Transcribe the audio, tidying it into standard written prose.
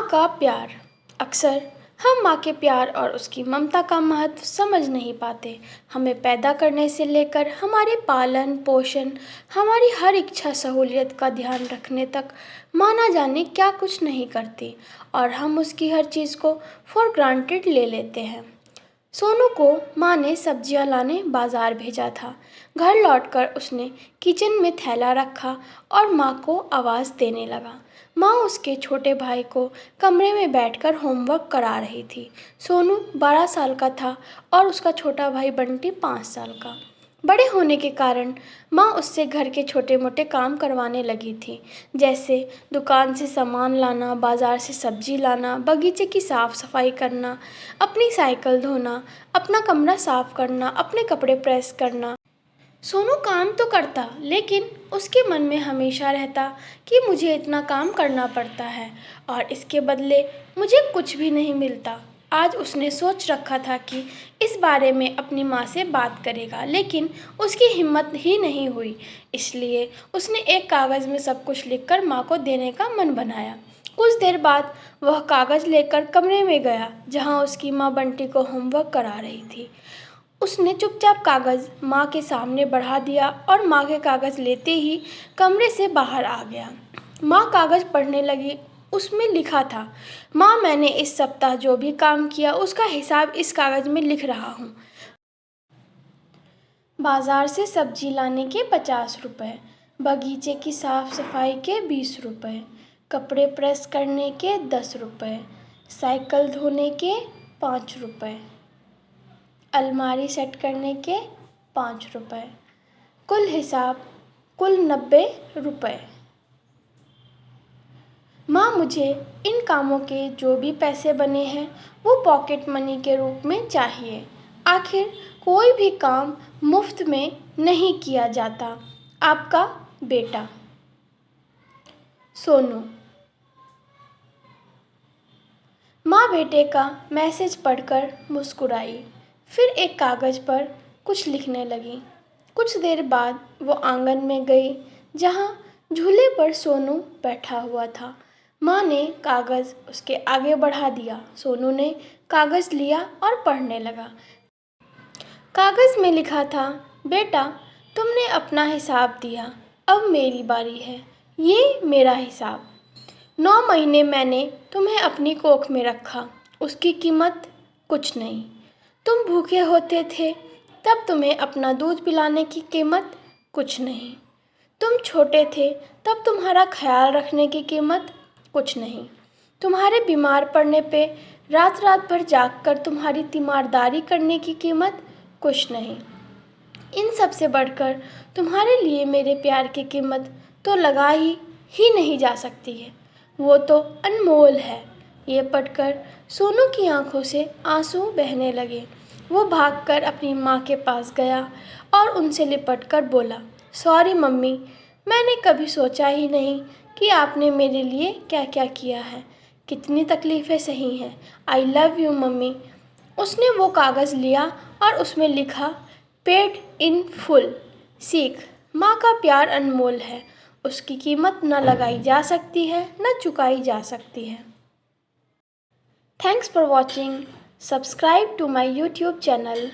का प्यार। अक्सर हम माँ के प्यार और उसकी ममता का महत्व समझ नहीं पाते। हमें पैदा करने से लेकर हमारे पालन पोषण, हमारी हर इच्छा सहूलियत का ध्यान रखने तक माँ ना जाने क्या कुछ नहीं करती और हम उसकी हर चीज़ को फॉर ग्रांटेड ले लेते हैं। सोनू को माँ ने सब्जियां लाने बाजार भेजा था। घर लौटकर उसने किचन में थैला रखा और माँ को आवाज़ देने लगा। माँ उसके छोटे भाई को कमरे में बैठकर होमवर्क करा रही थी। सोनू 12 साल का था और उसका छोटा भाई बंटी 5 साल का। बड़े होने के कारण माँ उससे घर के छोटे मोटे काम करवाने लगी थी, जैसे दुकान से सामान लाना, बाज़ार से सब्जी लाना, बगीचे की साफ़ सफाई करना, अपनी साइकिल धोना, अपना कमरा साफ़ करना, अपने कपड़े प्रेस करना। सोनू काम तो करता, लेकिन उसके मन में हमेशा रहता कि मुझे इतना काम करना पड़ता है और इसके बदले मुझे कुछ भी नहीं मिलता। आज उसने सोच रखा था कि इस बारे में अपनी माँ से बात करेगा, लेकिन उसकी हिम्मत ही नहीं हुई। इसलिए उसने एक कागज़ में सब कुछ लिखकर माँ को देने का मन बनाया। कुछ देर बाद वह कागज़ लेकर कमरे में गया जहाँ उसकी माँ बंटी को होमवर्क करा रही थी। उसने चुपचाप कागज़ माँ के सामने बढ़ा दिया और माँ के कागज़ लेते ही कमरे से बाहर आ गया। माँ कागज़ पढ़ने लगी। उसमें लिखा था, माँ मैंने इस सप्ताह जो भी काम किया उसका हिसाब इस कागज़ में लिख रहा हूँ। बाज़ार से सब्जी लाने के 50 रुपये, बगीचे की साफ़ सफाई के 20 रुपये, कपड़े प्रेस करने के 10 रुपये, साइकिल धोने के 5 रुपये, अलमारी सेट करने के 5 रुपये, कुल हिसाब कुल 90 रुपये। माँ मुझे इन कामों के जो भी पैसे बने हैं वो पॉकेट मनी के रूप में चाहिए। आखिर कोई भी काम मुफ्त में नहीं किया जाता। आपका बेटा। सोनू। माँ बेटे का मैसेज पढ़कर मुस्कुराई, फिर एक कागज़ पर कुछ लिखने लगी। कुछ देर बाद वो आंगन में गई जहाँ झूले पर सोनू बैठा हुआ था। माँ ने कागज़ उसके आगे बढ़ा दिया। सोनू ने कागज़ लिया और पढ़ने लगा। कागज़ में लिखा था, बेटा तुमने अपना हिसाब दिया, अब मेरी बारी है। ये मेरा हिसाब। 9 महीने मैंने तुम्हें अपनी कोख में रखा, उसकी कीमत कुछ नहीं। तुम भूखे होते थे तब तुम्हें अपना दूध पिलाने की कीमत कुछ नहीं। तुम छोटे थे तब तुम्हारा ख्याल रखने की कीमत कुछ नहीं। तुम्हारे बीमार पड़ने पे रात रात भर जागकर तुम्हारी तीमारदारी करने की कीमत कुछ नहीं। इन सब से बढ़कर तुम्हारे लिए मेरे प्यार की कीमत तो लगा ही नहीं जा सकती है। वो तो अनमोल है। ये पढ़कर सोनू की आंखों से आंसू बहने लगे। वो भागकर अपनी माँ के पास गया और उनसे लिपटकर बोला, सॉरी मम्मी, मैंने कभी सोचा ही नहीं कि आपने मेरे लिए क्या क्या किया है। कितनी तकलीफ़ें सही हैं। I love you mummy. उसने वो कागज़ लिया और उसमें लिखा, पेड इन फुल। सीख, माँ का प्यार अनमोल है। उसकी कीमत न लगाई जा सकती है न चुकाई जा सकती है। Thanks for watching. Subscribe to my YouTube channel.